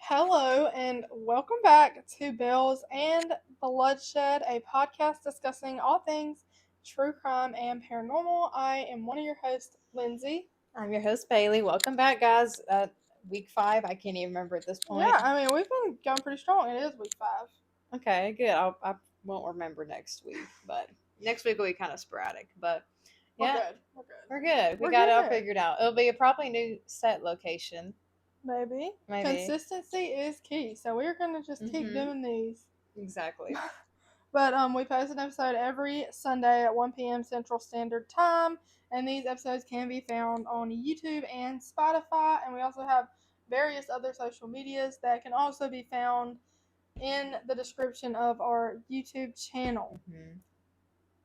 Hello and welcome back to Bells and Bloodshed, a podcast discussing all things true crime and paranormal. I am one of your hosts, Lindsay. I'm your host, Bailey. Welcome back, guys. Week 5. I can't even remember at this point. Yeah, I mean, we've been going pretty strong. It is week 5. Okay, good. I won't remember next week, but next week will be kind of sporadic. But We're yeah, good. We're good. we're good. We We're got it all good. figured out. It'll be a probably new set location. Maybe. Consistency is key. So we're going to just keep doing these. Exactly. But we post an episode every Sunday at 1 p.m. Central Standard Time, and these episodes can be found on YouTube and Spotify, and we also have various other social medias that can also be found in the description of our YouTube channel.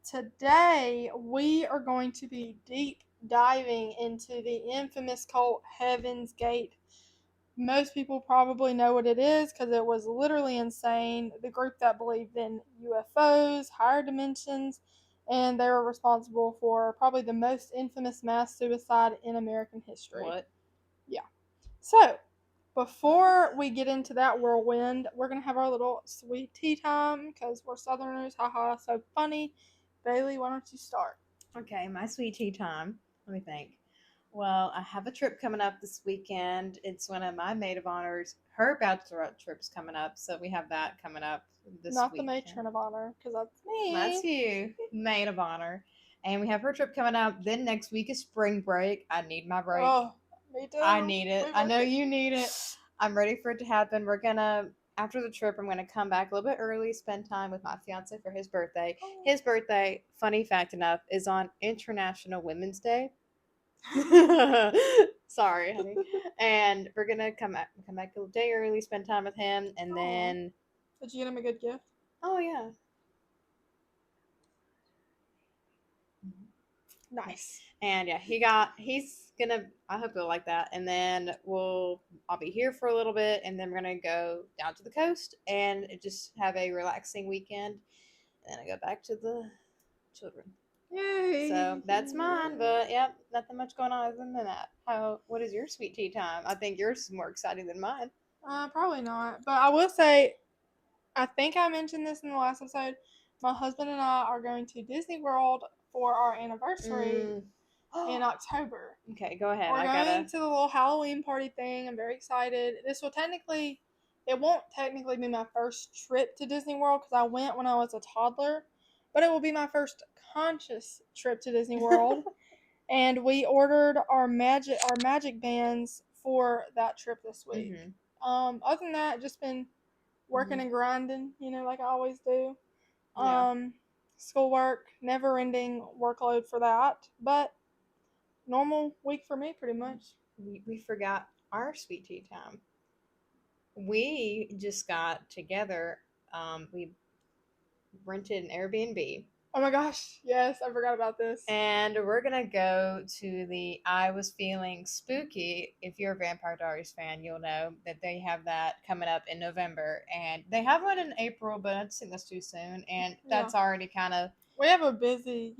Today, we are going to be deep diving into the infamous cult Heaven's Gate. Most people probably know what it is because it was literally insane. The group that believed in UFOs, higher dimensions, and they were responsible for probably the most infamous mass suicide in American history. What? Yeah. So, before we get into that whirlwind, we're going to have our little sweet tea time because we're Southerners. Haha, so funny. Bailey, why don't you start? Okay, my sweet tea time. Let me think. Well, I have a trip coming up this weekend. It's one of my maid of honors. Her bachelorette trip's coming up, so we have that coming up this Not weekend. the matron of honor, because that's me. That's you, maid of honor. And we have her trip coming up. Then next week is spring break. I need my break. Oh, me too. I need it. I know you need it. I'm ready for it to happen. We're gonna, after the trip, I'm gonna come back a little bit early, spend time with my fiance for his birthday. His birthday, funny fact enough, is on International Women's Day. Sorry, honey. And we're gonna come back a day early, spend time with him, and then. Did you get him a good gift? Oh yeah. Nice. And yeah, he's gonna, I hope he'll like that. And then I'll be here for a little bit, and then we're gonna go down to the coast and just have a relaxing weekend. And then I go back to the children. Yay. So that's mine, but yeah, nothing much going on other than that. What is your sweet tea time? I think yours is more exciting than mine. Probably not. But I will say, I think I mentioned this in the last episode. My husband and I are going to Disney World for our anniversary in October. Okay, go ahead. We're going to the little Halloween party thing. I'm very excited. It won't technically be my first trip to Disney World because I went when I was a toddler, but it will be my first conscious trip to Disney World. And we ordered our magic bands for that trip this week. Other than that, just been working and grinding, like I always do. Schoolwork, never ending workload for that, but normal week for me pretty much. We forgot our sweet tea time. We just got together. We rented an Airbnb. Oh my gosh, yes, I forgot about this. And we're going to go to the I Was Feeling Spooky. If you're a Vampire Diaries fan, you'll know that they have that coming up in November. And they have one in April, but I just think that's too soon. And that's already kind of... You have a busy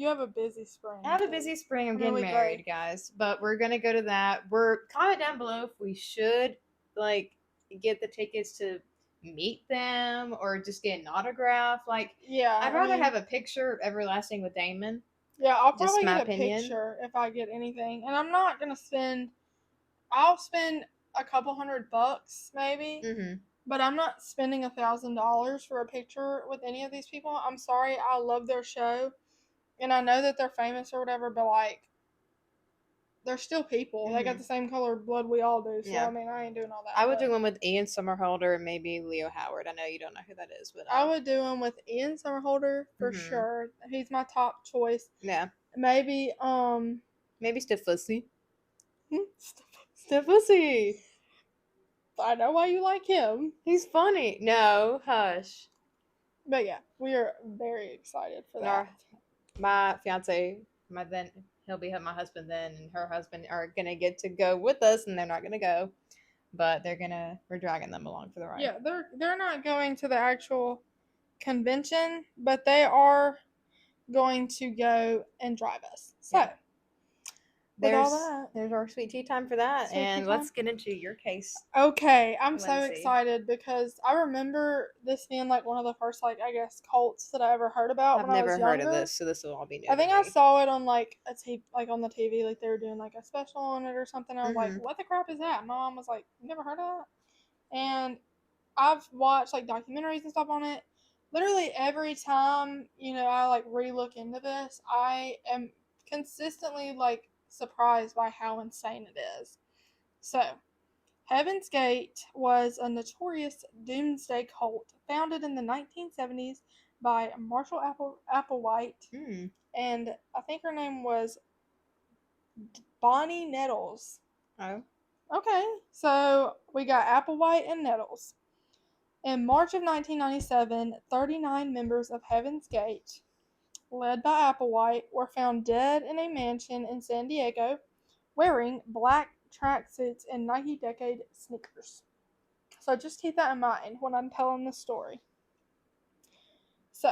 spring. I have a busy spring. I'm getting married, guys. But we're going to go to that. Comment down below if we should, get the tickets to meet them or just get an autograph. I'd rather have a picture of Everlasting with Damon. Yeah, I'll probably get a picture if I get anything. And I'm not going to spend... I'll spend a couple $100 maybe. But I'm not spending $1,000 for a picture with any of these people. I'm sorry, I love their show, and I know that they're famous or whatever, but they're still people. They got the same color of blood we all do. So I mean, I ain't doing all that. I would do one with Ian Somerhalder and maybe Leo Howard. I know you don't know who that is, but I would do one with Ian Somerhalder for sure. He's my top choice. Yeah. Maybe Stiff Pussy. Stiff Pussy. I know why you like him. He's funny. No, hush. But yeah, we are very excited for that. My fiance, he'll be my husband then, and her husband are gonna get to go with us, and they're not gonna go, but we're dragging them along for the ride. Yeah, they're not going to the actual convention, but they are going to go and drive us. So with all that. There's our sweet tea time for that. Sweet tea And time. let's get into your case. Okay, I'm so Lindsay. excited because I remember this being like one of the first, like, I guess, cults that I ever heard about I've when I was never heard younger. of this, so this will all be new I think to I me. saw it on like a TV, like on the TV, like they were doing like a special on it or something. I was like, "What the crap is that?" My mom was like, "You never heard of that?" And I've watched like documentaries and stuff on it. Literally every time, I like re-look into this, I am consistently like surprised by how insane it is. So, Heaven's Gate was a notorious doomsday cult founded in the 1970s by Marshall Applewhite, and I think her name was Bonnie Nettles. Oh. Okay, so we got Applewhite and Nettles. In March of 1997, 39 members of Heaven's Gate, led by Applewhite, were found dead in a mansion in San Diego wearing black tracksuits and Nike Decade sneakers. So just keep that in mind when I'm telling the story. So,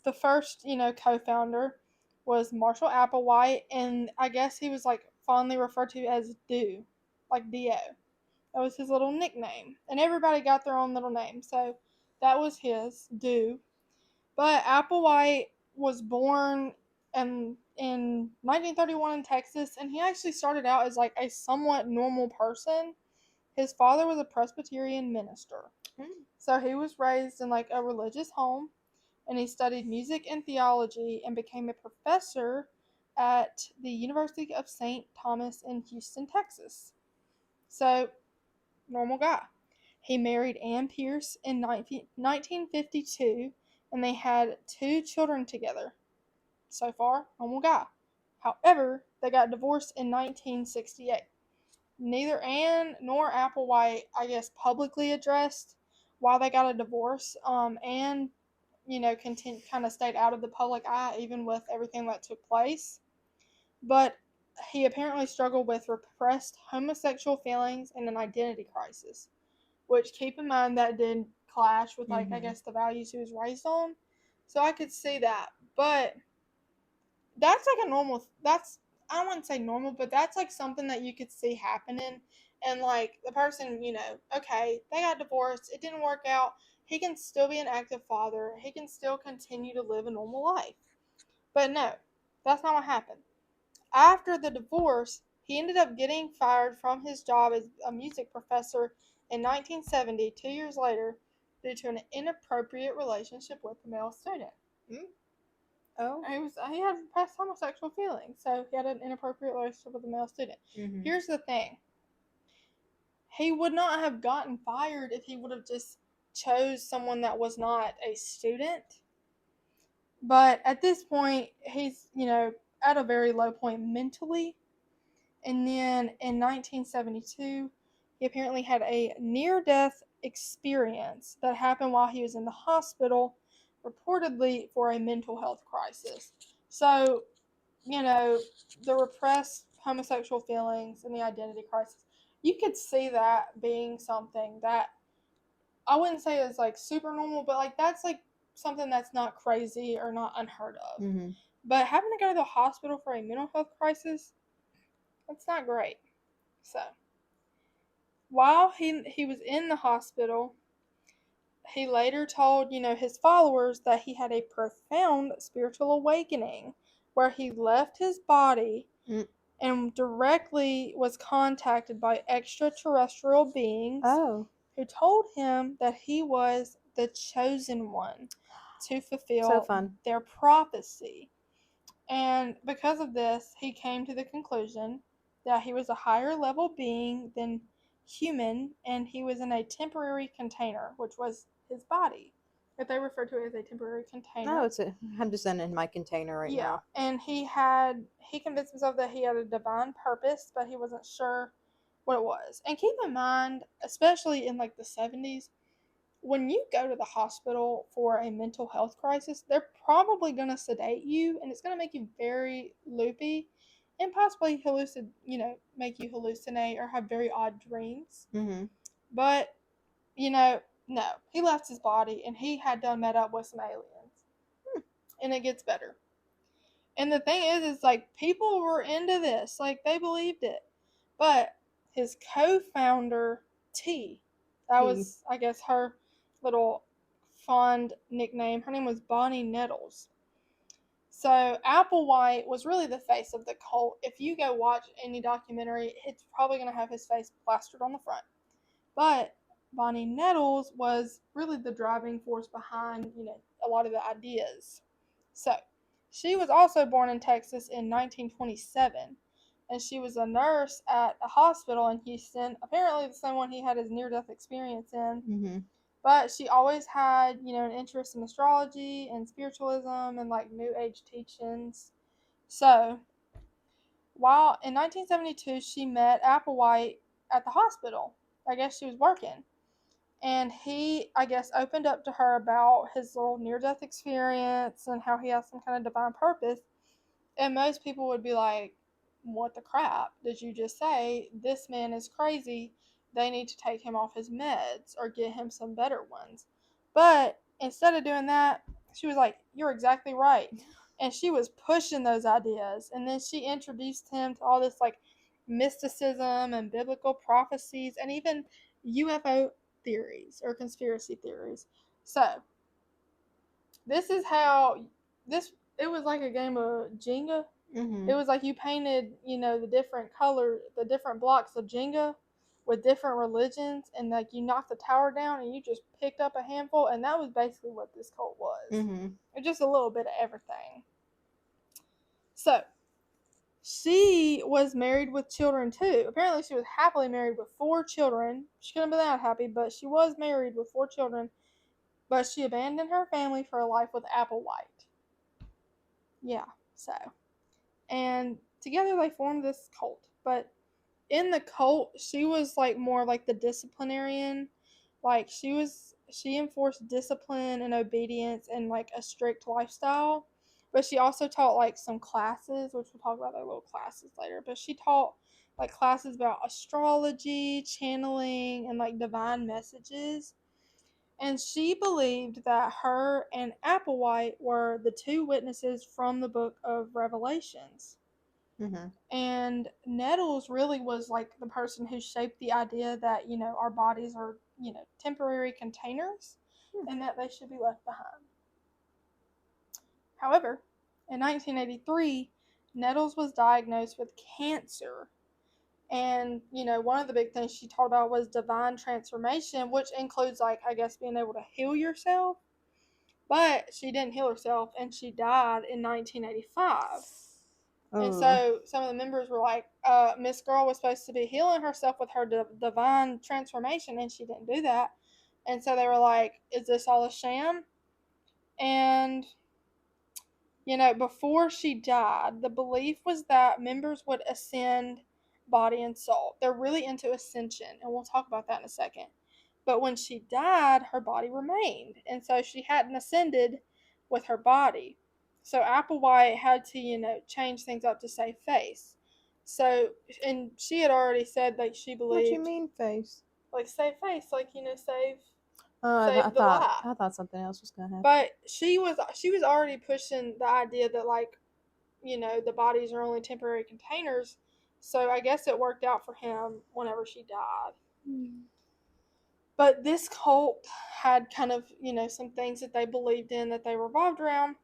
the first, co-founder was Marshall Applewhite, and I guess he was like fondly referred to as Do, like D-O. That was his little nickname. And everybody got their own little name. So that was his, Do. But Applewhite was born in 1931 in Texas, and he actually started out as like a somewhat normal person. His father was a Presbyterian minister. So he was raised in like a religious home, and he studied music and theology and became a professor at the University of St. Thomas in Houston, Texas. So, normal guy. He married Ann Pierce in 1952, and they had 2 children together. So far, normal guy. However, they got divorced in 1968. Neither Ann nor Applewhite, I guess, publicly addressed why they got a divorce. Ann, kind of stayed out of the public eye even with everything that took place. But he apparently struggled with repressed homosexual feelings and an identity crisis, which, keep in mind, that did clash with, like, I guess, the values he was raised on. So I could see that. But that's like a normal, I wouldn't say normal, but that's like something that you could see happening. And like the person, okay, they got divorced, it didn't work out. He can still be an active father, he can still continue to live a normal life. But no, that's not what happened. After the divorce, he ended up getting fired from his job as a music professor in 1970, 2 years later, due to an inappropriate relationship with a male student. Oh. He had repressed homosexual feelings, so he had an inappropriate relationship with a male student. Here's the thing. He would not have gotten fired if he would have just chose someone that was not a student. But at this point, he's, at a very low point mentally. And then in 1972, he apparently had a near-death experience that happened while he was in the hospital, reportedly for a mental health crisis. So, the repressed homosexual feelings and the identity crisis, you could see that being something that I wouldn't say is like super normal, but like that's like something that's not crazy or not unheard of. But having to go to the hospital for a mental health crisis, that's not great. So, while he was in the hospital, he later told, his followers that he had a profound spiritual awakening where he left his body and directly was contacted by extraterrestrial beings who told him that he was the chosen one to fulfill their prophecy. And because of this, he came to the conclusion that he was a higher level being than human, and he was in a temporary container, which was his body. That they refer to it as a temporary container. No, I'm just in my container right now. And he convinced himself that he had a divine purpose, but he wasn't sure what it was. And keep in mind, especially in like the 70s, when you go to the hospital for a mental health crisis, they're probably going to sedate you, and it's going to make you very loopy and possibly make you hallucinate or have very odd dreams. But, no. He left his body, and he had done met up with some aliens. And it gets better. And the thing is like people were into this, like they believed it. But his co-founder T, that T. was I guess her little fond nickname. Her name was Bonnie Nettles. So Applewhite was really the face of the cult. If you go watch any documentary, it's probably going to have his face plastered on the front. But Bonnie Nettles was really the driving force behind, a lot of the ideas. So she was also born in Texas in 1927, and she was a nurse at a hospital in Houston, apparently the same one he had his near-death experience in. Mm-hmm. But she always had, an interest in astrology and spiritualism and like New Age teachings. So, while in 1972 she met Applewhite at the hospital, I guess she was working. And he, I guess, opened up to her about his little near death experience and how he has some kind of divine purpose. And most people would be like, what the crap did you just say? This man is crazy. They need to take him off his meds or get him some better ones. But instead of doing that, she was like, you're exactly right. And she was pushing those ideas. And then she introduced him to all this like mysticism and biblical prophecies and even UFO theories or conspiracy theories. So, this is how this it was like a game of Jenga. Mm-hmm. It was like you painted, the different color, the different blocks of Jenga with different religions, and like you knocked the tower down and you just picked up a handful, and that was basically what this cult was. Mm-hmm. It just a little bit of everything. So, she was married with children too. Apparently, she was happily married with 4 children. She couldn't be that happy, but she was married with 4 children. But she abandoned her family for a life with Applewhite. Yeah, so. And together they formed this cult. But in the cult, she was like more like the disciplinarian. Like she enforced discipline and obedience and like a strict lifestyle. But she also taught like some classes, which we'll talk about their little classes later. But she taught like classes about astrology, channeling, and like divine messages. And she believed that her and Applewhite were the 2 witnesses from the book of Revelations. Mm-hmm. And Nettles really was like the person who shaped the idea that, our bodies are, temporary containers and that they should be left behind. However, in 1983, Nettles was diagnosed with cancer. And, one of the big things she taught about was divine transformation, which includes, like, I guess, being able to heal yourself. But she didn't heal herself, and she died in 1985. Oh. And so some of the members were like, Miss Girl was supposed to be healing herself with her divine transformation, and she didn't do that. And so they were like, is this all a sham? And, before she died, the belief was that members would ascend body and soul. They're really into ascension, and we'll talk about that in a second. But when she died, her body remained. And so she hadn't ascended with her body. So Applewhite had to, change things up to save face. So, and she had already said that she believed. What you mean face? Like save face, like save. I thought something else was gonna happen. But she was already pushing the idea that like, the bodies are only temporary containers. So I guess it worked out for him whenever she died. But this cult had kind of, some things that they believed in that they revolved around.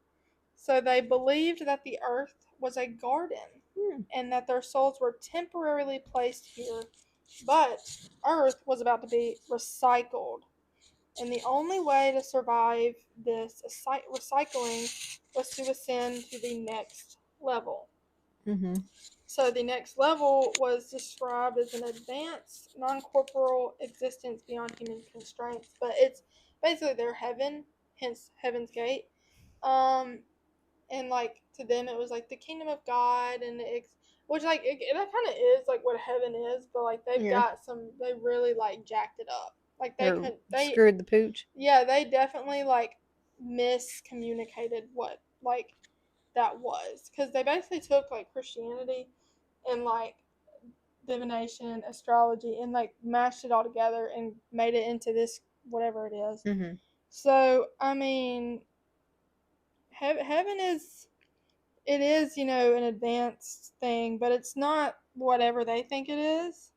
So they believed that the earth was a garden and that their souls were temporarily placed here, but earth was about to be recycled. And the only way to survive this recycling was to ascend to the next level. Mm-hmm. So the next level was described as an advanced, non-corporeal existence beyond human constraints. But it's basically their heaven, hence Heaven's Gate. And like to them, it was like the kingdom of God, and which like that kind of is like what heaven is. But like they've got they really like jacked it up. Like they screwed the pooch. Yeah, they definitely like miscommunicated what like that was, because they basically took like Christianity and like divination, astrology, and like mashed it all together and made it into this whatever it is. Mm-hmm. So I mean, heaven is it is, an advanced thing, but it's not whatever they think it is.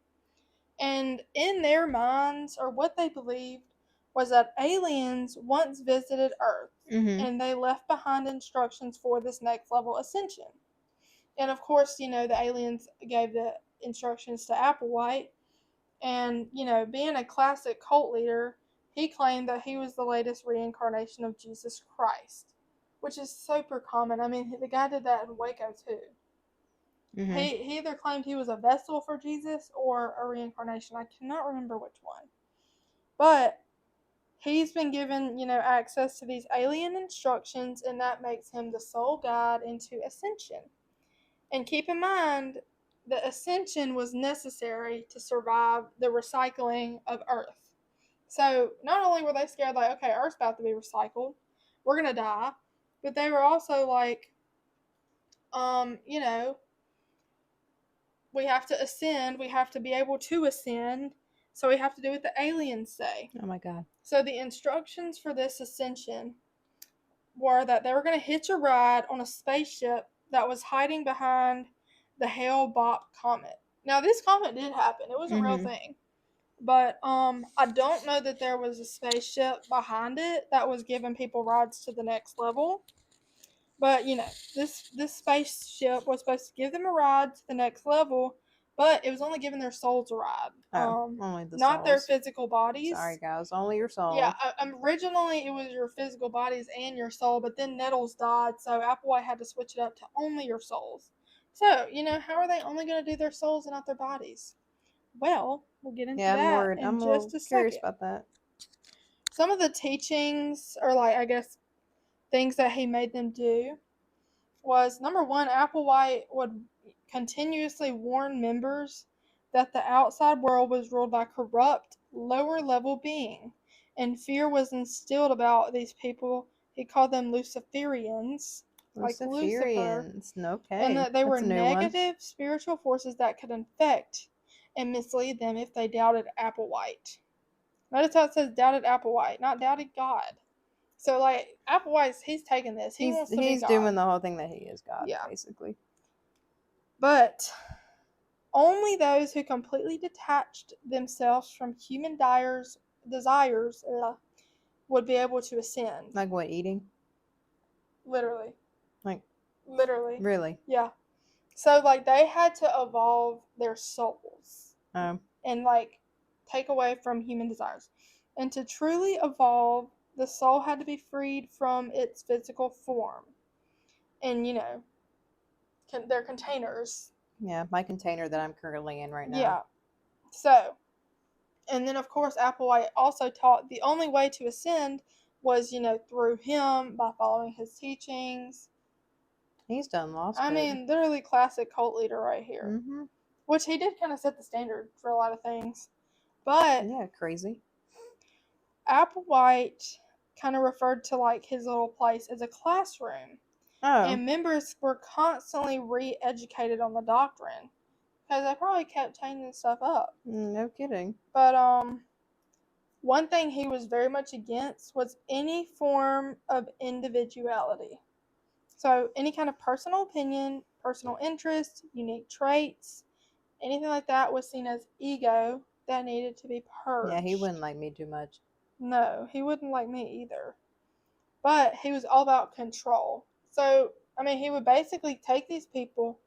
And in their minds, or what they believed, was that aliens once visited Earth Mm-hmm. and they left behind instructions for this next level ascension. And of course, the aliens gave the instructions to Applewhite. And, being a classic cult leader, he claimed that he was the latest reincarnation of Jesus Christ, which is super common. I mean, the guy did that in Waco too. Mm-hmm. He either claimed he was a vessel for Jesus or a reincarnation. I cannot remember which one. But he's been given, access to these alien instructions, and that makes him the sole guide into ascension. And keep in mind, the ascension was necessary to survive the recycling of Earth. So not only were they scared, like, okay, Earth's about to be recycled, we're gonna die, but they were also like, you know, we have to ascend, we have to be able to ascend, so we have to do what the aliens say. Oh my God. So the instructions for this ascension were that they were going to hitch a ride on a spaceship that was hiding behind the Hale-Bopp comet. Now this comet did happen. It was a real Mm-hmm. thing. But I don't know that there was a spaceship behind it that was giving people rides to the next level. But this spaceship was supposed to give them a ride to the next level, but it was only giving their souls a ride. Oh, only the Not their souls. physical bodies. Sorry, guys. Only your soul. Yeah, originally it was your physical bodies and your soul, but then Nettles died, so Applewhite had to switch it up to only your souls. So, how are they only going to do their souls and not their bodies? Well, we'll get into Yeah, I'm that worried. in I'm a just little a curious second. about that. Some of the teachings, or like, I guess, things that he made them do was, number one, Applewhite would continuously warn members that the outside world was ruled by corrupt, lower level being, and fear was instilled about these people. He called them Luciferians, like Lucifer, Luciferians. Okay. and that they were That's a new one. negative spiritual forces that could infect and mislead them if they doubted Applewhite. Notice how it says doubted Applewhite, not doubted God. So, like, Applewhite's, he's taking this. He wants to be He's God. doing the whole thing that he is God, Yeah. basically. But only those who completely detached themselves from human desires would be able to ascend. Like what, eating? Literally. Like, Literally. really? Yeah. So, like, they had to evolve their souls and, like, take away from human desires. And to truly evolve, the soul had to be freed from its physical form. And, their containers. Yeah, my container that I'm currently in right now. Yeah. So, and then of course Applewhite also taught the only way to ascend was, through him, by following his teachings. He's done lost I it. mean, literally classic cult leader right here. Mm-hmm. Which he did kind of set the standard for a lot of things. But yeah, crazy. Applewhite kind of referred to like his little place as a classroom. Oh. And members were constantly re-educated on the doctrine. Because they probably kept changing stuff up. No kidding. But one thing he was very much against was any form of individuality. So any kind of personal opinion, personal interest, unique traits, anything like that was seen as ego that needed to be purged. Yeah, he wouldn't like me too much. No, he wouldn't like me either. But he was all about control. So, I mean, he would basically take these people,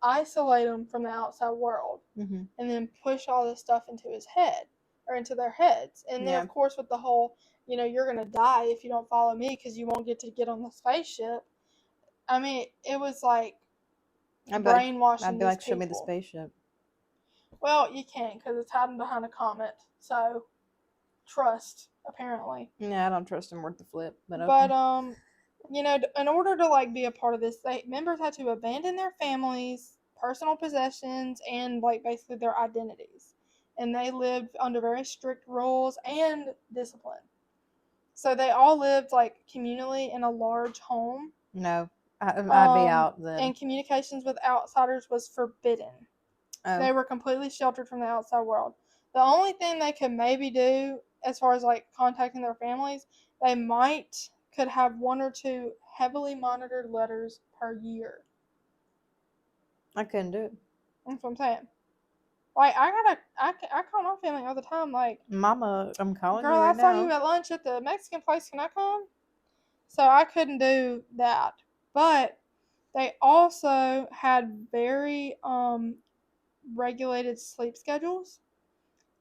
isolate them from the outside world, mm-hmm. and then push all this stuff into his head, or into their heads. And then, of course, with the whole, you're going to die if you don't follow me because you won't get on the spaceship. I mean, it was like brainwashing. I'd be like, show me the spaceship. Well, you can't because it's hiding behind a comet. So, trust, apparently. Yeah, I don't trust him worth the flip. But okay. But, in order to, like, be a part of this, members had to abandon their families, personal possessions, and, like, basically their identities. And they lived under very strict rules and discipline. So they all lived, like, communally in a large home. No, I'd be out then. And communications with outsiders was forbidden. Oh. They were completely sheltered from the outside world. The only thing they could maybe do, as far as, like, contacting their families, they could have one or two heavily monitored letters per year. I couldn't do it. That's what I'm saying. Like, I call my family all the time, like, Mama, I'm calling girl, you I right saw you now. at lunch at the Mexican place. Can I come? So I couldn't do that. But they also had very regulated sleep schedules.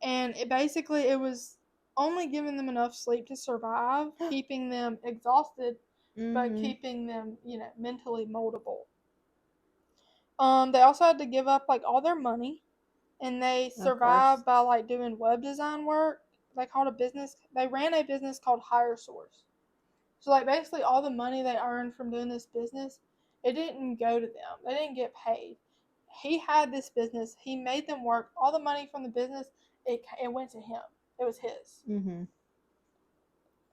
And it was only giving them enough sleep to survive, keeping them exhausted, but keeping them, mentally moldable. They also had to give up like all their money, and they survived by like doing web design work. They ran a business called Hire Source. So like basically all the money they earned from doing this business, it didn't go to them. They didn't get paid. He had this business. He made them work. All the money from the business, it went to him. It was his.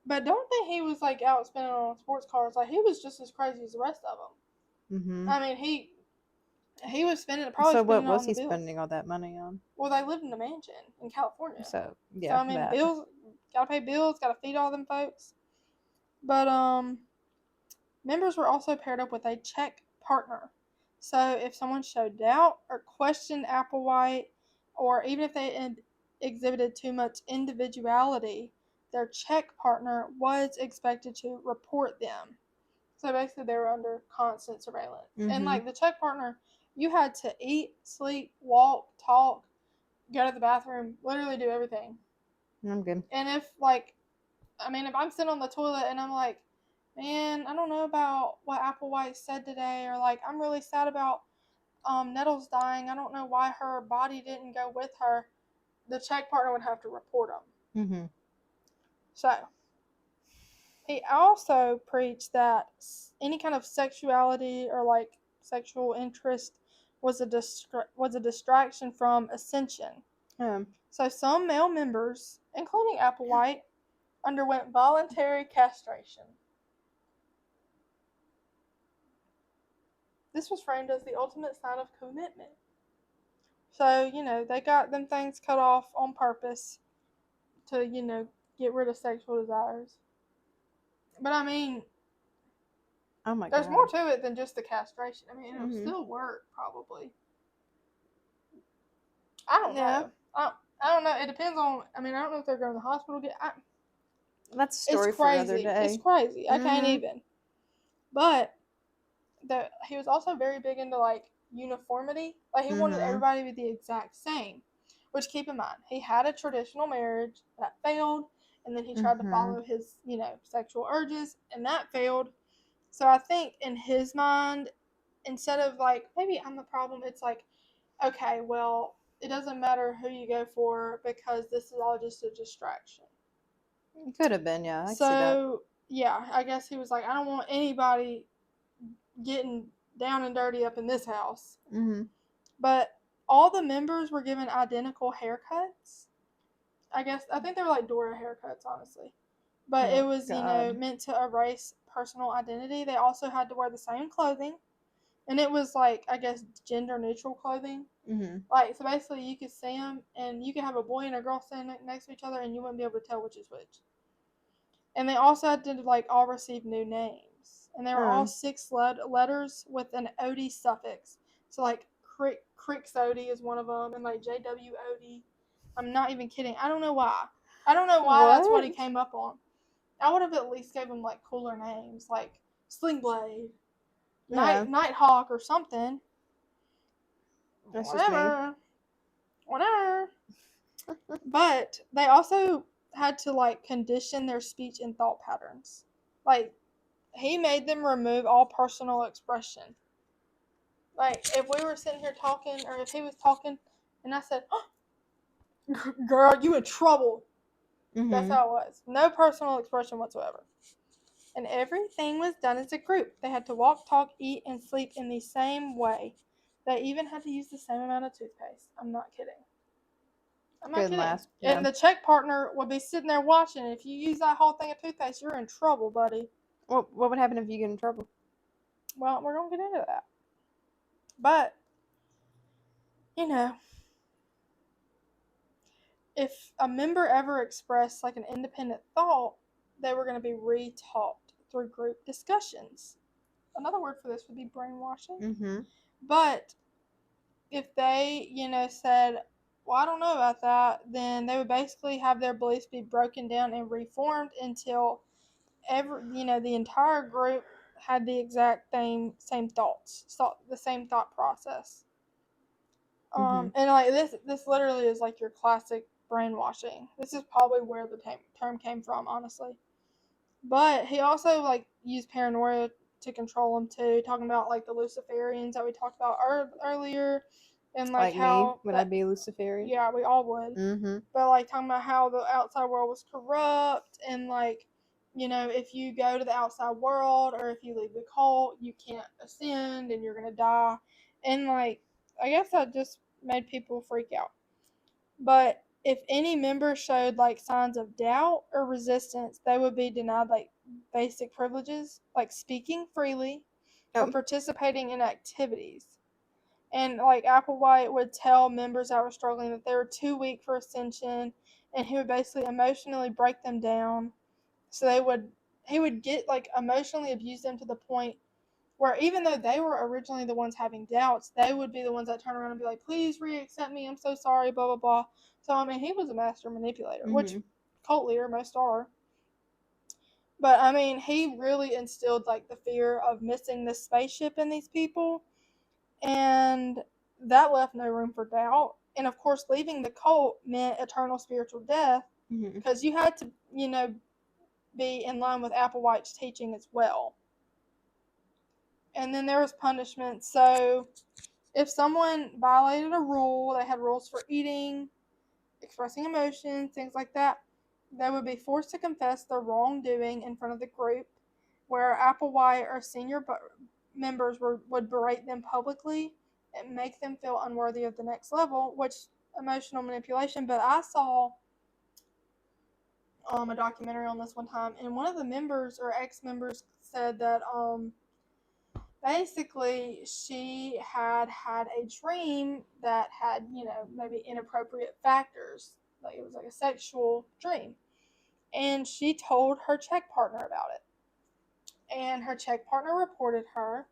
But don't think he was like out spending on sports cars. Like he was just as crazy as the rest of them. I mean, he was probably So what spending was on he the bills. spending all that money on? Well, they lived in a mansion in California. So So I mean, bills, gotta pay bills, gotta feed all them folks. But members were also paired up with a check partner. So if someone showed doubt or questioned Applewhite, or even if they exhibited too much individuality, their check partner was expected to report them. So basically, they were under constant surveillance. And like the check partner, you had to eat, sleep, walk, talk, go to the bathroom, literally do everything. I'm good. And if I'm sitting on the toilet and I'm like, man, I don't know about what Applewhite said today, or like, I'm really sad about Nettles dying. I don't know why her body didn't go with her. The check partner would have to report them. So, he also preached that any kind of sexuality or like sexual interest was a distraction from ascension. So some male members, including Applewhite, underwent voluntary castration. This was framed as the ultimate sign of commitment. So, they got them things cut off on purpose to, get rid of sexual desires. But I mean, there's more to it than just the castration. I mean, it'll still work, probably. I don't know. I don't know. It depends on, I don't know if they're going to the hospital. That's a story for another day. It's crazy. I can't even. But he was also very big into like uniformity. Like he wanted everybody to be the exact same. Which, keep in mind, he had a traditional marriage that failed, and then he tried to follow his, sexual urges, and that failed. So I think in his mind, instead of like, maybe I'm the problem, it's like, okay, well, it doesn't matter who you go for because this is all just a distraction. It could have been, yeah. I so, see that. Yeah, I guess he was like, I don't want anybody getting down and dirty up in this house. But all the members were given identical haircuts. I think they were like Dora haircuts, honestly. But it was, meant to erase personal identity. They also had to wear the same clothing. And it was like, I guess, gender neutral clothing. Like, so basically you could see them and you could have a boy and a girl standing next to each other and you wouldn't be able to tell which is which. And they also had to, like, all receive new names. And they were all 6 letters with an OD suffix. So, like, Crixody is one of them, and, like, JWOD. I'm not even kidding. I don't know why. That's what he came up on. I would have at least gave him, like, cooler names, like Slingblade, Nighthawk, or something. That's Whatever. But they also had to, like, condition their speech and thought patterns. Like, he made them remove all personal expression. Like, if we were sitting here talking, or if he was talking, and I said, oh, girl, you in trouble. That's how it was. No personal expression whatsoever. And everything was done as a group. They had to walk, talk, eat, and sleep in the same way. They even had to use the same amount of toothpaste. I'm not kidding. Yeah. And the check partner would be sitting there watching. If you use that whole thing of toothpaste, you're in trouble, buddy. What would happen if you get in trouble? Well, we're going to get into that. But, if a member ever expressed like an independent thought, they were going to be re-taught through group discussions. Another word for this would be brainwashing. Mm-hmm. But if they, said, well, I don't know about that, then they would basically have their beliefs be broken down and reformed until the entire group had the exact same thoughts, the same thought process. Mm-hmm. And like this literally is like your classic brainwashing. This is probably where the term came from, honestly. But he also like used paranoia to control them too, talking about like the Luciferians that we talked about earlier, and like me, how would I be Luciferian? yeah, we all would. Mm-hmm. But like talking about how the outside world was corrupt, and like if you go to the outside world or if you leave the cult, you can't ascend and you're gonna die, and like I guess that just made people freak out. But if any member showed like signs of doubt or resistance, they would be denied like basic privileges like speaking freely or participating in activities. And like Applewhite would tell members that were struggling that they were too weak for ascension, and he would basically emotionally break them down. So he would get like emotionally abuse them to the point where even though they were originally the ones having doubts, they would be the ones that turn around and be like, please re-accept me, I'm so sorry, blah, blah, blah. So, I mean, he was a master manipulator, which cult leader most are. But, I mean, he really instilled, like, the fear of missing this spaceship in these people, and that left no room for doubt. And, of course, leaving the cult meant eternal spiritual death, because you had to, be in line with Applewhite's teaching as well. And then there was punishment. So if someone violated a rule, they had rules for eating, expressing emotions, things like that, they would be forced to confess their wrongdoing in front of the group, where Applewhite or senior members would berate them publicly and make them feel unworthy of the next level, which emotional manipulation. But I saw a documentary on this one time, and one of the members or ex-members said that basically she had a dream that had maybe inappropriate factors, like it was like a sexual dream, and she told her check partner about it, and her check partner reported her,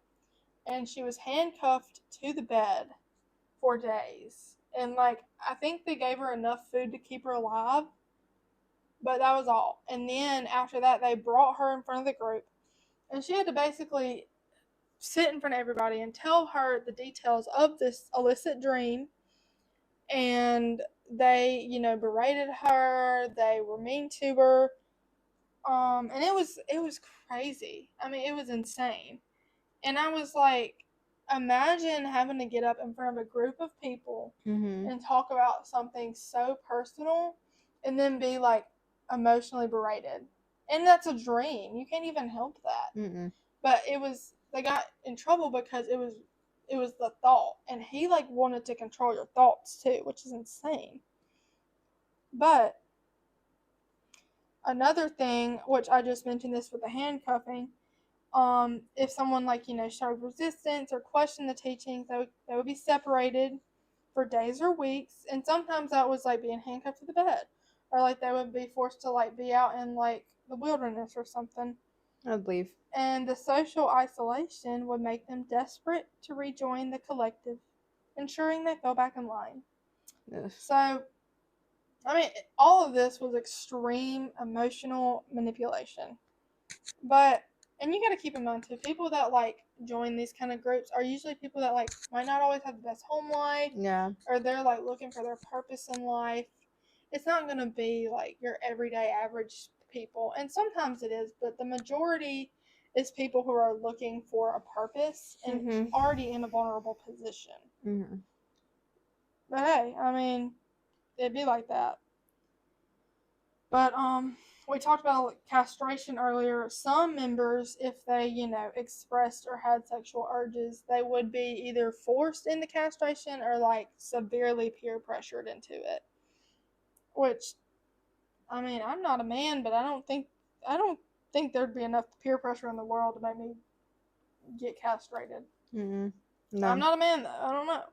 and she was handcuffed to the bed for days, and like I think they gave her enough food to keep her alive, but that was all. And then after that they brought her in front of the group, and she had to basically sit in front of everybody and tell her the details of this illicit dream. And they, berated her. They were mean to her. And it was crazy. I mean, it was insane. And I was like, imagine having to get up in front of a group of people and talk about something so personal and then be like emotionally berated. And that's a dream. You can't even help that. But they got in trouble because it was the thought, and he like wanted to control your thoughts too, which is insane. But another thing, which I just mentioned this with the handcuffing, if someone like showed resistance or questioned the teachings, they would be separated for days or weeks, and sometimes that was like being handcuffed to the bed, or like they would be forced to like be out in like the wilderness or something. I believe. And the social isolation would make them desperate to rejoin the collective, ensuring they fell back in line. Ugh. So, I mean, all of this was extreme emotional manipulation. And you got to keep in mind too, people that like join these kind of groups are usually people that like might not always have the best home life. Yeah. Or they're like looking for their purpose in life. It's not going to be like your everyday average people. And sometimes it is, but the majority is people who are looking for a purpose and already in a vulnerable position. But hey, I mean, it'd be like that. But we talked about castration earlier. Some members, if they expressed or had sexual urges, they would be either forced into castration or like severely peer pressured into it. Which, I mean, I'm not a man, but I don't think there'd be enough peer pressure in the world to make me get castrated. No. I'm not a man though. I don't know.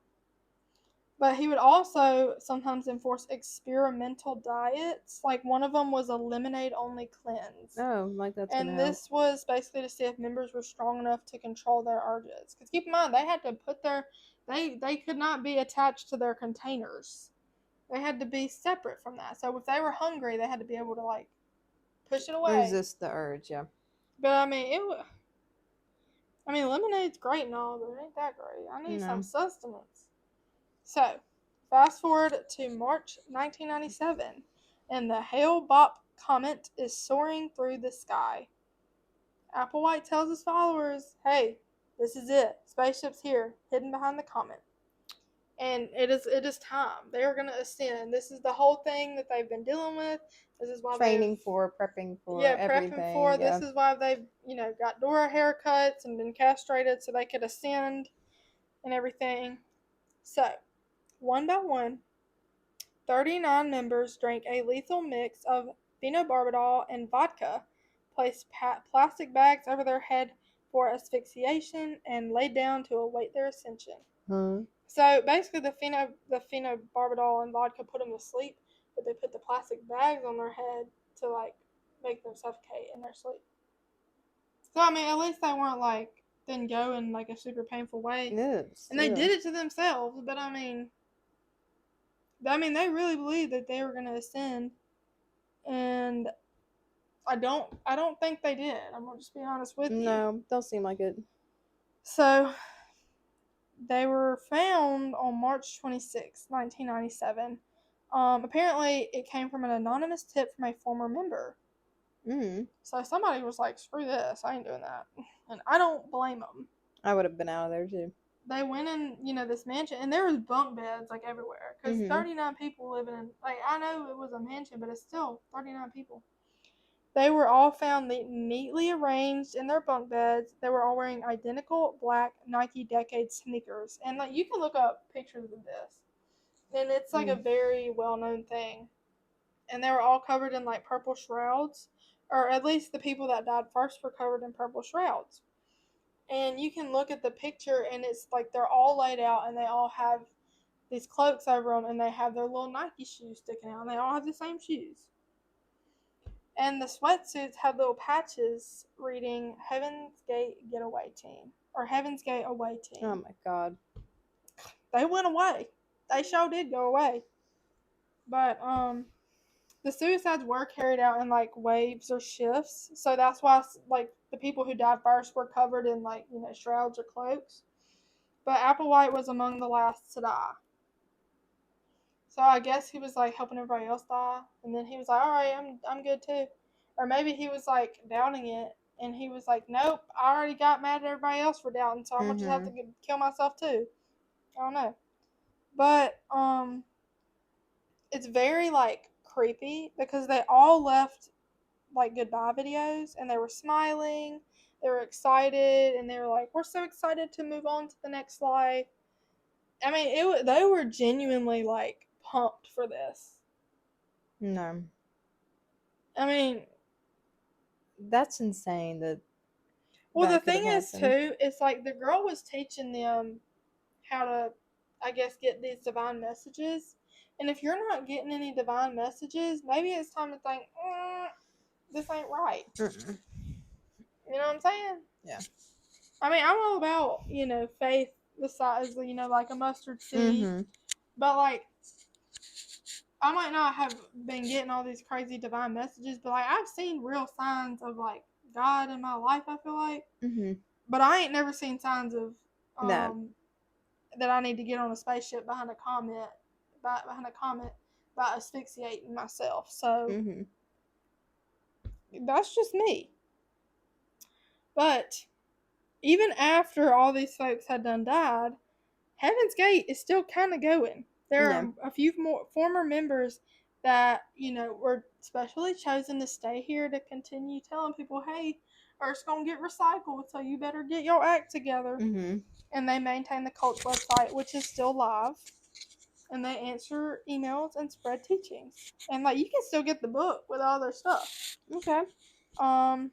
But he would also sometimes enforce experimental diets. Like one of them was a lemonade only cleanse. Oh, like that's gonna And help. this was basically to see if members were strong enough to control their urges. Because keep in mind, they had to put they could not be attached to their containers. They had to be separate from that. So if they were hungry, they had to be able to like push it away. Resist the urge, yeah. But I mean, lemonade's great and all, but it ain't that great. I need some sustenance. So, fast forward to March 1997, and the Hale-Bopp comet is soaring through the sky. Applewhite tells his followers, hey, this is it. Spaceship's here, hidden behind the comet. And it is time. They are going to ascend. This is the whole thing that they've been dealing with. This is why prepping for everything. Prepping for. Yeah. This is why they've, got Dora haircuts and been castrated so they could ascend and everything. So, one by one, 39 members drank a lethal mix of phenobarbital and vodka, placed plastic bags over their head for asphyxiation, and laid down to await their ascension. So basically, the phenobarbital and vodka put them to sleep, but they put the plastic bags on their head to like make them suffocate in their sleep. So I mean, at least they weren't like didn't go in like a super painful way, and they did it to themselves. But I mean, they really believed that they were going to ascend, and I don't think they did. I'm gonna just be honest with you. No, don't seem like it. So they were found on March 26, 1997. Apparently, it came from an anonymous tip from a former member. So somebody was like, screw this, I ain't doing that. And I don't blame them. I would have been out of there too. They went in, this mansion, and there was bunk beds like everywhere. Because 39 people living in, like, I know it was a mansion, but it's still 39 people. They were all found neatly arranged in their bunk beds. They were all wearing identical black Nike Decade sneakers. And like you can look up pictures of this. And it's like a very well-known thing. And they were all covered in like purple shrouds. Or at least the people that died first were covered in purple shrouds. And you can look at the picture and it's like they're all laid out and they all have these cloaks over them and they have their little Nike shoes sticking out. And they all have the same shoes. And the sweatsuits had little patches reading Heaven's Gate Getaway Team. Or Heaven's Gate Away Team. Oh my god. They went away. They sure did go away. But, the suicides were carried out in, like, waves or shifts. So that's why, like, the people who died first were covered in, like, shrouds or cloaks. But Applewhite was among the last to die. So I guess he was like helping everybody else die, and then he was like, "All right, I'm good too," or maybe he was like doubting it, and he was like, "Nope, I already got mad at everybody else for doubting, so I'm gonna just have to kill myself too." I don't know, but it's very like creepy because they all left like goodbye videos, and they were smiling, they were excited, and they were like, "We're so excited to move on to the next life." I mean, they were genuinely like pumped for this. No. I mean, that's insane. Well, the thing is too, it's like the girl was teaching them how to, I guess, get these divine messages. And if you're not getting any divine messages, maybe it's time to think, this ain't right. You know what I'm saying? Yeah. I mean, I'm all about, faith the size, like a mustard seed. But, like, I might not have been getting all these crazy divine messages, but, like, I've seen real signs of, like, God in my life, I feel like. But I ain't never seen signs of that I need to get on a spaceship behind a comet by asphyxiating myself. So that's just me. But even after all these folks had done died, Heaven's Gate is still kind of going. There are a few more former members that, were specially chosen to stay here to continue telling people, hey, Earth's going to get recycled, so you better get your act together. And they maintain the cult's website, which is still live. And they answer emails and spread teachings. And, like, you can still get the book with all their stuff. Okay. And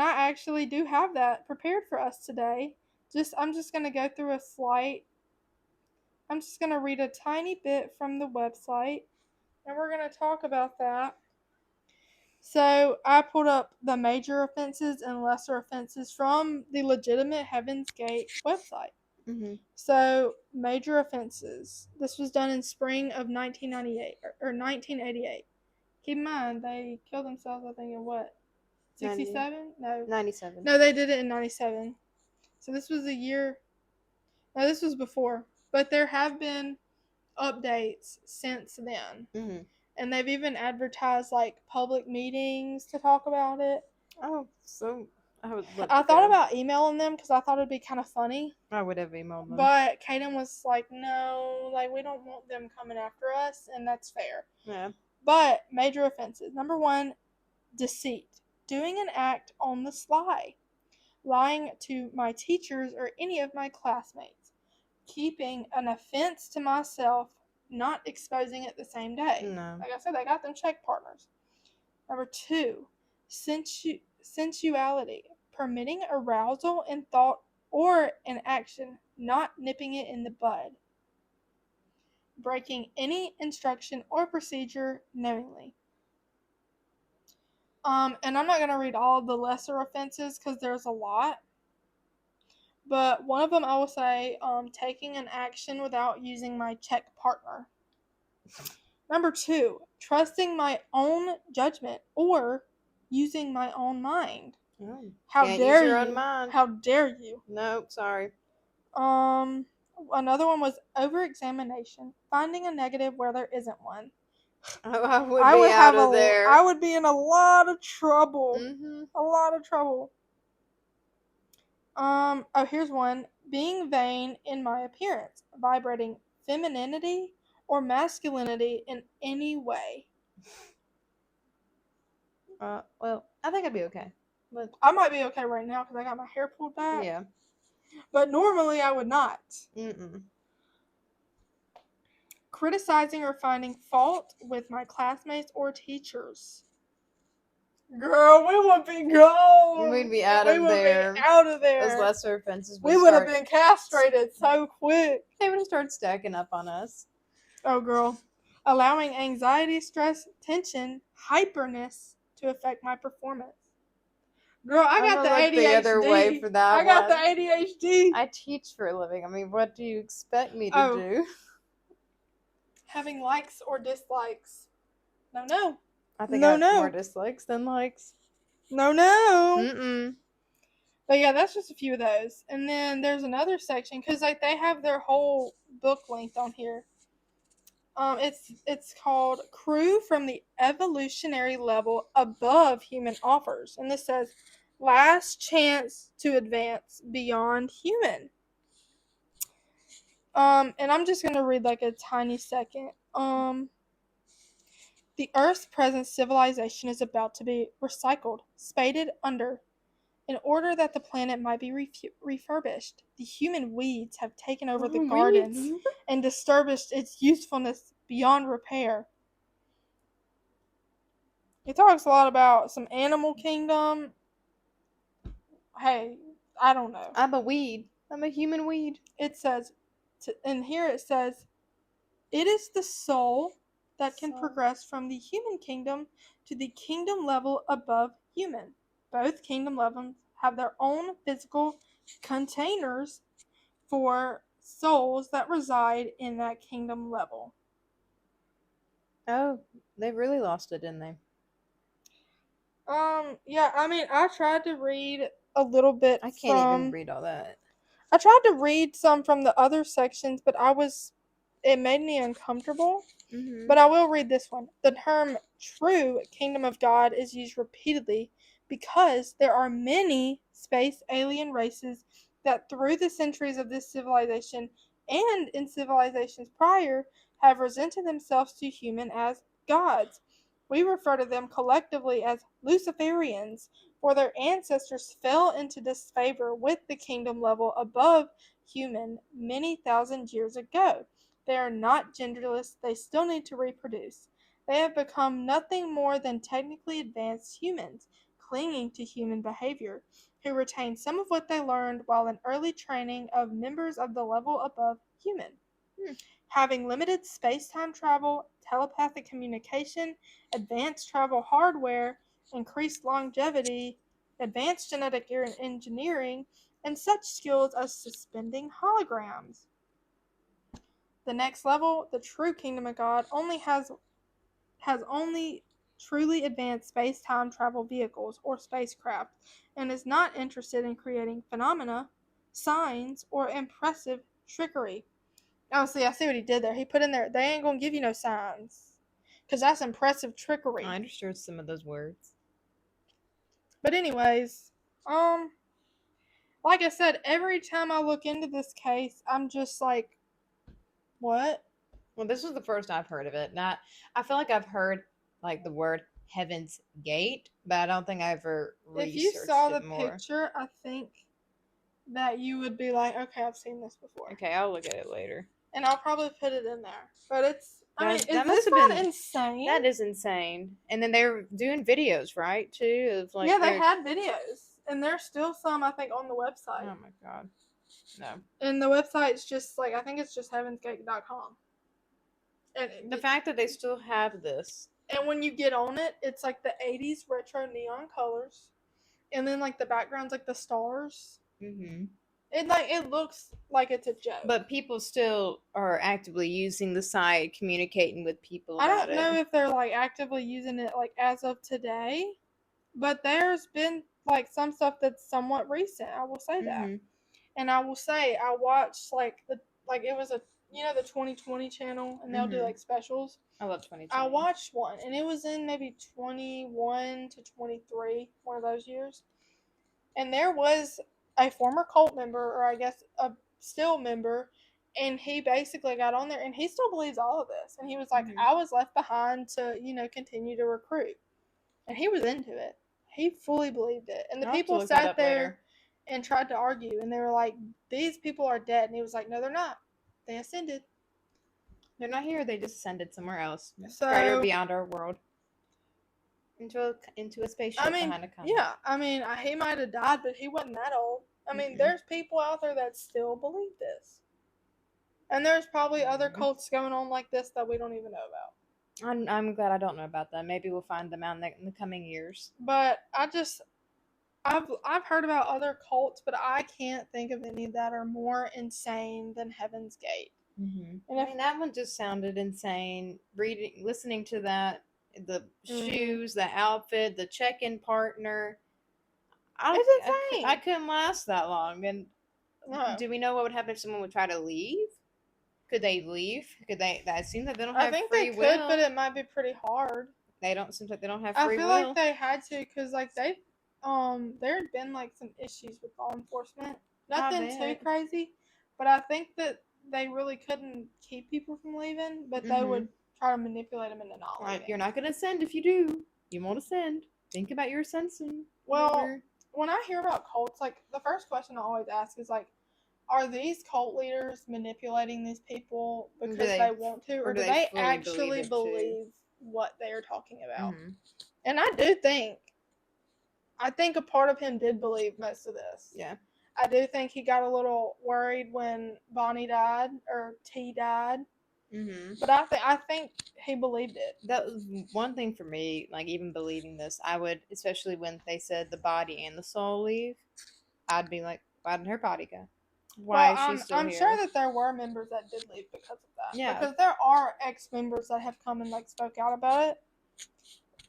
I actually do have that prepared for us today. I'm just going to go through a slight I'm just going to read a tiny bit from the website, and we're going to talk about that. So I pulled up the major offenses and lesser offenses from the legitimate Heaven's Gate website. Mm-hmm. So major offenses. This was done in spring of 1998 or 1988. Keep in mind they killed themselves. I think in what 67? No, 97. no, they did it in 97. So this was a year. No, this was before. But there have been updates since then. Mm-hmm. And they've even advertised like public meetings to talk about it. Oh, so I would love I to thought go. about emailing them because I thought it'd be kind of funny. I would have emailed them. But Kaden was like, no, like we don't want them coming after us, and that's fair. Yeah. But major offenses. Number 1, deceit. Doing an act on the sly. Lying to my teachers or any of my classmates. Keeping an offense to myself, not exposing it the same day. No. Like I said, they got them check partners. Number 2, sensuality. Permitting arousal in thought or in action, not nipping it in the bud. Breaking any instruction or procedure knowingly. And I'm not going to read all the lesser offenses because there's a lot. But one of them I will say, taking an action without using my check partner. Number 2, trusting my own judgment or using my own mind. Oh, How can't dare use your you? own mind. How dare you? Nope, sorry. Another one was over-examination, finding a negative where there isn't one. I would be out of there. I would be in a lot of trouble. Mm-hmm. A lot of trouble. Here's one. Being vain in my appearance, vibrating femininity or masculinity in any way. Well, I think I'd be okay. But I might be okay right now because I got my hair pulled back. yeah. But normally I would not. Mm-mm. Criticizing or finding fault with my classmates or teachers. Girl, we would be gone. We'd be out of there. Be out of there. Those lesser offenses we would have been castrated so quick. They would have started stacking up on us. Oh, girl. Allowing anxiety, stress, tension, hyperness to affect my performance. Girl, I got the ADHD. The other way for that I got the ADHD. I teach for a living. I mean, what do you expect me to do? Having likes or dislikes. No. I think I have more dislikes than likes. No. Mm-mm. But yeah, that's just a few of those. And then there's another section because like they have their whole book length on here. It's called Crew from the Evolutionary Level Above Human Offers, and this says last chance to advance beyond human. And I'm just gonna read like a tiny second. The Earth's present civilization is about to be recycled, spaded under, in order that the planet might be refurbished. The human weeds have taken over the garden and disturbed its usefulness beyond repair. It talks a lot about some animal kingdom. Hey, I don't know. I'm a weed. I'm a human weed. It says, and here it says, it is the soul that can progress from the human kingdom to the kingdom level above human. Both kingdom levels have their own physical containers for souls that reside in that kingdom level. Oh, they really lost it, didn't they? Yeah, I mean, I tried to read a little bit. I can't even read all that. I tried to read some from the other sections, but it made me uncomfortable. Mm-hmm. But I will read this one. The term true kingdom of God is used repeatedly because there are many space alien races that through the centuries of this civilization and in civilizations prior have presented themselves to human as gods. We refer to them collectively as Luciferians, for their ancestors fell into disfavor with the kingdom level above human many thousand years ago. They are not genderless, they still need to reproduce. They have become nothing more than technically advanced humans, clinging to human behavior, who retain some of what they learned while in early training of members of the level above human. Having limited space-time travel, telepathic communication, advanced travel hardware, increased longevity, advanced genetic engineering, and such skills as suspending holograms. The next level, the true kingdom of God, only has only truly advanced space-time travel vehicles or spacecraft, and is not interested in creating phenomena, signs, or impressive trickery. Oh, see, I see what he did there. He put in there, they ain't gonna give you no signs. Because that's impressive trickery. I understood some of those words. But anyways, like I said, every time I look into this case, I'm just like, what? Well, this was the first I've heard of it. I feel like I've heard like the word Heaven's Gate, but I don't think I ever researched If you saw the it more. picture, I think that you would be like, okay, I've seen this before. Okay, I'll look at it later. And I'll probably put it in there. But it's, I mean, is that this must have not been insane? That is insane. And then they're doing videos, right? Too of like yeah, they had videos, and there's still some I think on the website. Oh my god, no. And the website's just like, I think it's just heavensgate.com. And The fact that they still have this. And when you get on it, it's like the 80s retro neon colors, and then like the background's like the stars. Mm-hmm. It looks like it's a joke. But people still are actively using the site, communicating with people about I don't know if they're like actively using it like as of today, but there's been like some stuff that's somewhat recent. I will say that. And I will say I watched like it was a the 2020 channel, and they'll do like specials. I love 2020. I watched one, and it was in maybe 21 to 23, one of those years. And there was a former cult member, or I guess a still member, and he basically got on there, and he still believes all of this. And he was like, I was left behind to, continue to recruit. And he was into it. He fully believed it. And the people sat there and tried to argue, and they were like, these people are dead. And he was like, no, they're not. They ascended. They're not here. They just ascended somewhere else. So beyond our world. Into a spaceship behind a comet. Yeah. I mean, he might have died, but he wasn't that old. I mean, there's people out there that still believe this. And there's probably other cults going on like this that we don't even know about. I'm glad I don't know about them. Maybe we'll find them out in the coming years. But I've heard about other cults, but I can't think of any that are more insane than Heaven's Gate. And I mean, that one just sounded insane. Listening to that, the shoes, the outfit, the check-in partner. It's insane. I couldn't last that long. And do we know what would happen if someone would try to leave? Could they leave? That seems like they don't have free will. I think they could, but it might be pretty hard. Seems like they don't have free will. I feel like they had to, because like there had been like some issues with law enforcement. Nothing too crazy, but I think that they really couldn't keep people from leaving, but they would try to manipulate them into not leaving. You're not going to ascend if you do. You won't ascend. Think about your ascension. Well, when I hear about cults, like the first question I always ask is like, are these cult leaders manipulating these people because they want to, or do they actually believe what they are talking about? And I think a part of him did believe most of this. Yeah. I do think he got a little worried when Bonnie died, or T died. But I think he believed it. That was one thing for me, like even believing this, I would, especially when they said the body and the soul leave, I'd be like, why didn't her body go? Why is she still here? I'm sure that there were members that did leave because of that. Yeah. Because there are ex-members that have come and like spoke out about it.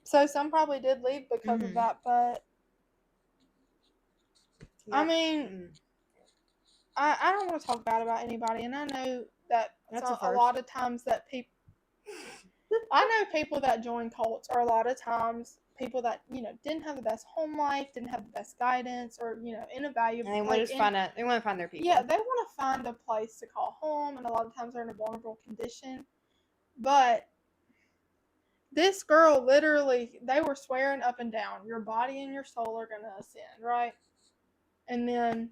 So some probably did leave because of that, but I mean, I don't want to talk bad about anybody, and I know that a lot of times that people, I know people that join cults are a lot of times people that, didn't have the best home life, didn't have the best guidance, or, invaluable. And they want to find their people. Yeah, they want to find a place to call home, and a lot of times they're in a vulnerable condition. But this girl, literally, they were swearing up and down, your body and your soul are going to ascend, right? And then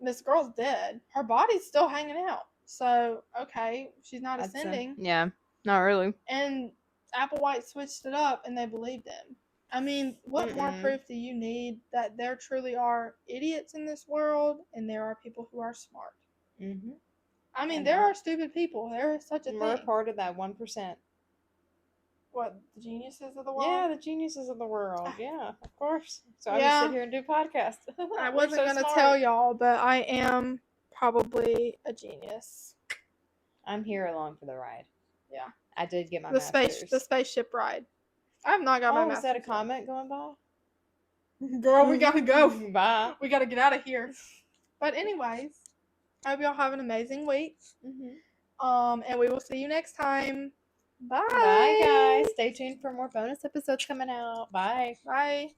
this girl's dead. Her body's still hanging out. So, okay, she's not ascending. Yeah, not really. And Applewhite switched it up, and they believed him. I mean, what more proof do you need that there truly are idiots in this world, and there are people who are smart? I mean, there are stupid people. There is such a thing. We're part of that 1%. What, the geniuses of the world? Yeah, the geniuses of the world. Yeah, of course. So I just sit here and do podcasts. I wasn't going to tell y'all, but I am probably a genius. I'm here along for the ride. Yeah. I did get my master's. The spaceship ride. I have not got my master's. Was that a comment going by? Girl, we gotta go. Bye. We gotta get out of here. But anyways, I hope y'all have an amazing week. And we will see you next time. Bye. Bye, guys. Stay tuned for more bonus episodes coming out. Bye. Bye.